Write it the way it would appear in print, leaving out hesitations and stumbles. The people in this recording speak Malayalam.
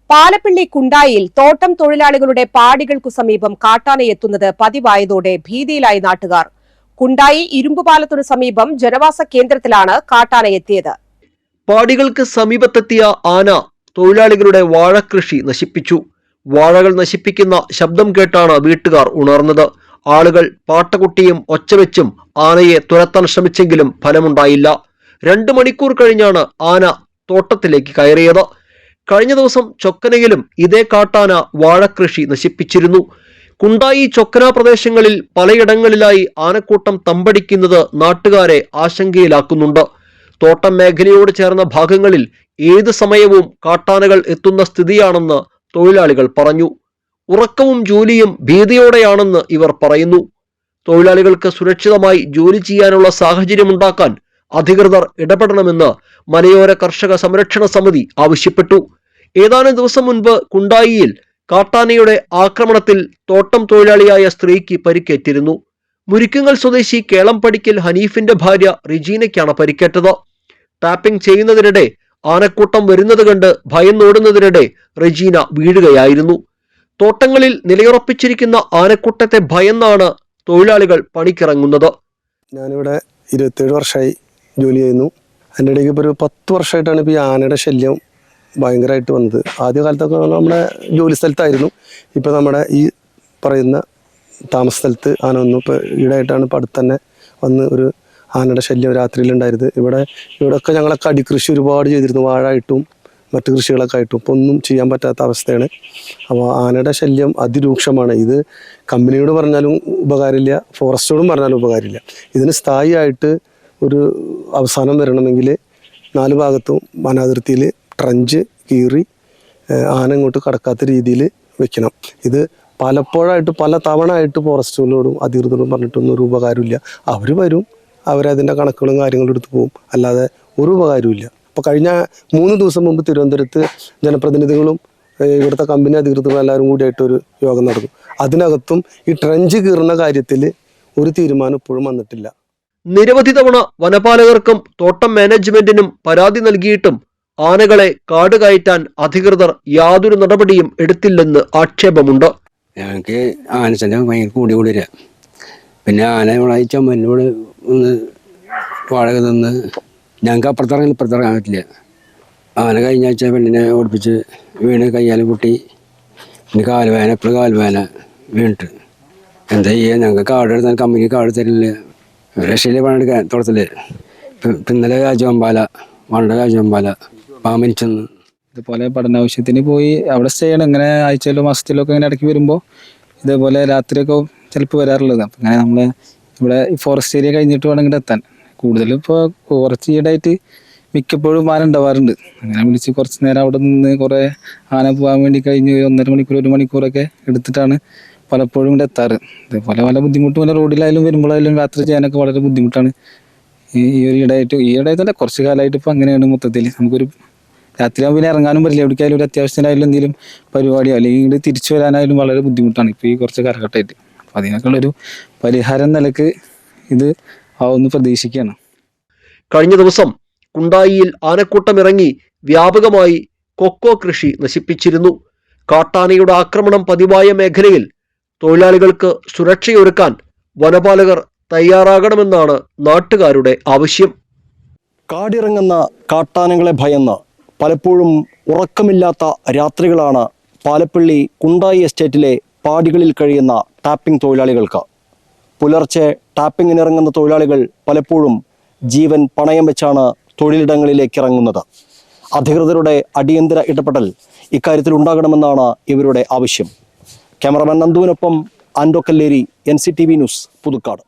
പാലപ്പിള്ളി കുണ്ടായിൽ തോട്ടം തൊഴിലാളികളുടെ പാടികൾക്കു സമീപം കാട്ടാനയെത്തുന്നത് പതിവായതോടെ ഭീതിയിലായി നാട്ടുകാർ. കുണ്ടായി ഇരുമ്പുപാലത്തിനു സമീപം ജനവാസ കേന്ദ്രത്തിലാണ് കാട്ടാനയെത്തിയത്. പാടികൾക്ക് സമീപത്തെത്തിയ ആന തൊഴിലാളികളുടെ വാഴകൃഷി നശിപ്പിച്ചു. വാഴകൾ നശിപ്പിക്കുന്ന ശബ്ദം കേട്ടാണ് വീട്ടുകാർ ഉണർന്നത്. ആളുകൾ പാട്ടകുട്ടിയും ഒച്ചവെച്ചും ആനയെ തുരത്താൻ ശ്രമിച്ചെങ്കിലും ഫലമുണ്ടായില്ല. 2 മണിക്കൂർ കഴിഞ്ഞാണ് ആന തോട്ടത്തിലേക്ക് കയറിയത്. കഴിഞ്ഞ ദിവസം ചൊക്കനയിലും ഇതേ കാട്ടാന വാഴകൃഷി നശിപ്പിച്ചിരുന്നു. കുണ്ടായി ചൊക്കന പ്രദേശങ്ങളിൽ പലയിടങ്ങളിലായി ആനക്കൂട്ടം തമ്പടിക്കുന്നത് നാട്ടുകാരെ ആശങ്കയിലാക്കുന്നുണ്ട്. തോട്ടം മേഖലയോട് ചേർന്ന ഭാഗങ്ങളിൽ ഏത് സമയവും കാട്ടാനകൾ എത്തുന്ന സ്ഥിതിയാണെന്ന് തൊഴിലാളികൾ പറഞ്ഞു. ഉറക്കവും ജോലിയും ഭീതിയോടെയാണെന്ന് ഇവർ പറയുന്നു. തൊഴിലാളികൾക്ക് സുരക്ഷിതമായി ജോലി ചെയ്യാനുള്ള സാഹചര്യമുണ്ടാക്കാൻ അധികൃതർ ഇടപെടണമെന്ന് മലയോര കർഷക സംരക്ഷണ സമിതി ആവശ്യപ്പെട്ടു. ഏതാനും ദിവസം മുൻപ് കുണ്ടായിയിൽ കാട്ടാനയുടെ ആക്രമണത്തിൽ തോട്ടം തൊഴിലാളിയായ സ്ത്രീക്ക് പരിക്കേറ്റിരുന്നു. മുരിക്കുങ്ങൽ സ്വദേശി കേളംപടിക്കൽ ഹനീഫിന്റെ ഭാര്യ റിജീനയ്ക്കാണ് പരിക്കേറ്റത്. ടാപ്പിംഗ് ചെയ്യുന്നതിനിടെ ആനക്കൂട്ടം വരുന്നത് കണ്ട് ഭയന്നോടുന്നതിനിടെ റെജീന വീഴുകയായിരുന്നു. തോട്ടങ്ങളിൽ നിലയുറപ്പിച്ചിരിക്കുന്ന ആനക്കൂട്ടത്തെ ഭയന്നാണ് തൊഴിലാളികൾ പണിക്കിറങ്ങുന്നത്. ഞാനിവിടെ 27 വർഷമായി ജോലി ചെയ്യുന്നു. എൻ്റെ ഇടയ്ക്ക് ഇപ്പോൾ ഒരു 10 വർഷമായിട്ടാണ് ഇപ്പോൾ ഈ ആനയുടെ ശല്യം ഭയങ്കരമായിട്ട് വന്നത്. ആദ്യ കാലത്തൊക്കെ നമ്മുടെ ജോലി സ്ഥലത്തായിരുന്നു. ഇപ്പോൾ നമ്മുടെ ഈ പറയുന്ന താമസ സ്ഥലത്ത് ആന വന്നു. ഇപ്പോൾ ഈടായിട്ടാണ് ഇപ്പോൾ അടുത്ത് തന്നെ വന്ന് ഒരു ആനയുടെ ശല്യം രാത്രിയിലുണ്ടായത്. ഇവിടെയൊക്കെ ഞങ്ങളൊക്കെ അടികൃഷി ഒരുപാട് ചെയ്തിരുന്നു. വാഴായിട്ടും മറ്റു കൃഷികളൊക്കെ ആയിട്ടും ഇപ്പോൾ ഒന്നും ചെയ്യാൻ പറ്റാത്ത അവസ്ഥയാണ്. അപ്പോൾ ആനയുടെ ശല്യം അതിരൂക്ഷമാണ്. ഇത് കമ്പനിയോട് പറഞ്ഞാലും ഉപകാരമില്ല, ഫോറസ്റ്റോടും പറഞ്ഞാലും ഉപകാരമില്ല. ഇതിന് സ്ഥായിയായിട്ട് ഒരു അവസാനം വരണമെങ്കിൽ 4 ഭാഗത്തും വനാതിർത്തിയിൽ ട്രഞ്ച് കീറി ആന ഇങ്ങോട്ട് കടക്കാത്ത രീതിയിൽ വെക്കണം. ഇത് പലപ്പോഴായിട്ട് പല തവണ ആയിട്ട് ഫോറസ്റ്റുകളോടും അധികൃതരോടും പറഞ്ഞിട്ടൊന്നും ഒരു ഉപകാരമില്ല. അവർ വരും, അവരതിൻ്റെ കണക്കുകളും കാര്യങ്ങളും എടുത്ത് പോകും, അല്ലാതെ ഒരു ഉപകാരമില്ല. അപ്പോൾ കഴിഞ്ഞ 3 ദിവസം മുമ്പ് തിരുവനന്തപുരത്ത് ജനപ്രതിനിധികളും ഇവിടുത്തെ കമ്പനി അധികൃതരും എല്ലാവരും കൂടിയായിട്ടൊരു യോഗം നടക്കും. അതിനകത്തും ഈ ട്രഞ്ച് കീറുന്ന കാര്യത്തിൽ ഒരു തീരുമാനം ഇപ്പോഴും വന്നിട്ടില്ല. നിരവധി തവണ വനപാലകർക്കും തോട്ടം മാനേജ്മെന്റിനും പരാതി നൽകിയിട്ടും ആനകളെ കാട് കയറ്റാൻ അധികൃതർ യാതൊരു നടപടിയും എടുത്തില്ലെന്ന് ആക്ഷേപമുണ്ട്. ഞങ്ങൾക്ക് ആനശല്യം ഭയങ്കര കൂടി വരിക. പിന്നെ ആന ചുമലിനോട് ഒന്ന് വാടക നിന്ന് ഞങ്ങൾക്ക് ഇപ്പുറത്തിറങ്ങാൻ പറ്റില്ല. ആന കഴിഞ്ഞ ആഴ്ച പെണ്ണിനെ ഓടിപ്പിച്ച് വീണ് കയ്യാലും പൊട്ടി. പിന്നെ കാലുവേന, എപ്പോഴും കാലുവേന വീണിട്ട് എന്താ ചെയ്യുക? ഞങ്ങൾക്ക് കാട് എടുത്താൽ കമ്പനി കാട് തരില്ല. രക്ഷയിലെ പണിയെടുക്കാൻ തോട്ടത്തിൽ ഇന്നലെ രാജവമ്പാല പാമ്പനിച്ചെന്ന് ഇതുപോലെ പഠനാവശ്യത്തിന് പോയി അവിടെ സ്റ്റേ ചെയ്യണം. ഇങ്ങനെ ആഴ്ചയിലോ മാസത്തിലോ ഒക്കെ ഇങ്ങനെ ഇടയ്ക്ക് വരുമ്പോൾ ഇതേപോലെ രാത്രിയൊക്കെ ചിലപ്പോൾ വരാറുള്ളത്. അപ്പം അങ്ങനെ നമ്മൾ ഇവിടെ ഈ ഫോറസ്റ്റ് ഏരിയ കഴിഞ്ഞിട്ട് വേണം ഇങ്ങോട്ട് എത്താൻ. കൂടുതലും ഇപ്പോൾ കുറച്ച് ഈടായിട്ട് മിക്കപ്പോഴും ആന ഉണ്ടാവാറുണ്ട്. അങ്ങനെ വിളിച്ച് കുറച്ച് നേരം അവിടെ നിന്ന് കുറേ ആന പോകാൻ വേണ്ടി കഴിഞ്ഞ് 1.5 മണിക്കൂർ 1 മണിക്കൂറൊക്കെ എടുത്തിട്ടാണ് പലപ്പോഴും ഇവിടെ എത്താറ്. ഇതേപോലെ പല ബുദ്ധിമുട്ടും പിന്നെ റോഡിലായാലും വരുമ്പോഴായാലും യാത്ര ചെയ്യാനൊക്കെ വളരെ ബുദ്ധിമുട്ടാണ്. ഈ ഒരു ഈയിടെയായിട്ടല്ല കുറച്ച് കാലമായിട്ട് ഇപ്പോൾ അങ്ങനെയാണ്. മൊത്തത്തിൽ നമുക്കൊരു രാത്രിയാകുമ്പോൾ പിന്നെ ഇറങ്ങാനും പറ്റില്ല. എവിടേക്കായാലും ഒരു അത്യാവശ്യത്തിനായാലും എന്തെങ്കിലും പരിപാടിയോ അല്ലെങ്കിൽ തിരിച്ചു വരാനായാലും വളരെ ബുദ്ധിമുട്ടാണ് ഇപ്പോൾ ഈ കുറച്ച് കാലഘട്ടമായിട്ട്. അപ്പോൾ അതിനൊക്കെയുള്ളൊരു പരിഹാരം നിലക്ക് ഇത് ആവുമെന്ന് പ്രതീക്ഷിക്കുകയാണ്. കഴിഞ്ഞ ദിവസം കുണ്ടായിയിൽ ആനക്കൂട്ടം ഇറങ്ങി വ്യാപകമായി കൊക്കോ കൃഷി നശിപ്പിച്ചിരുന്നു. കാട്ടാനയുടെ ആക്രമണം പതിവായ മേഖലയിൽ തൊഴിലാളികൾക്ക് സുരക്ഷയൊരുക്കാൻ വനപാലകർ തയ്യാറാകണമെന്നാണ് നാട്ടുകാരുടെ ആവശ്യം. കാടിറങ്ങുന്ന കാട്ടാനകളെ ഭയന്ന് പലപ്പോഴും ഉറക്കമില്ലാത്ത രാത്രികളാണ് പാലപ്പിള്ളി കുണ്ടായി എസ്റ്റേറ്റിലെ പാടികളിൽ കഴിയുന്ന ടാപ്പിംഗ് തൊഴിലാളികൾക്ക്. പുലർച്ചെ ടാപ്പിങ്ങിനിറങ്ങുന്ന തൊഴിലാളികൾ പലപ്പോഴും ജീവൻ പണയം വെച്ചാണ് തൊഴിലിടങ്ങളിലേക്ക് ഇറങ്ങുന്നത്. അധികൃതരുടെ അടിയന്തര ഇടപെടൽ ഇക്കാര്യത്തിൽ ഉണ്ടാകണമെന്നാണ് ഇവരുടെ ആവശ്യം. ക്യാമറമാൻ നന്ദുവിനൊപ്പം ആൻഡോ കല്ലേരി, NCTV ന്യൂസ്, പുതുക്കാട്.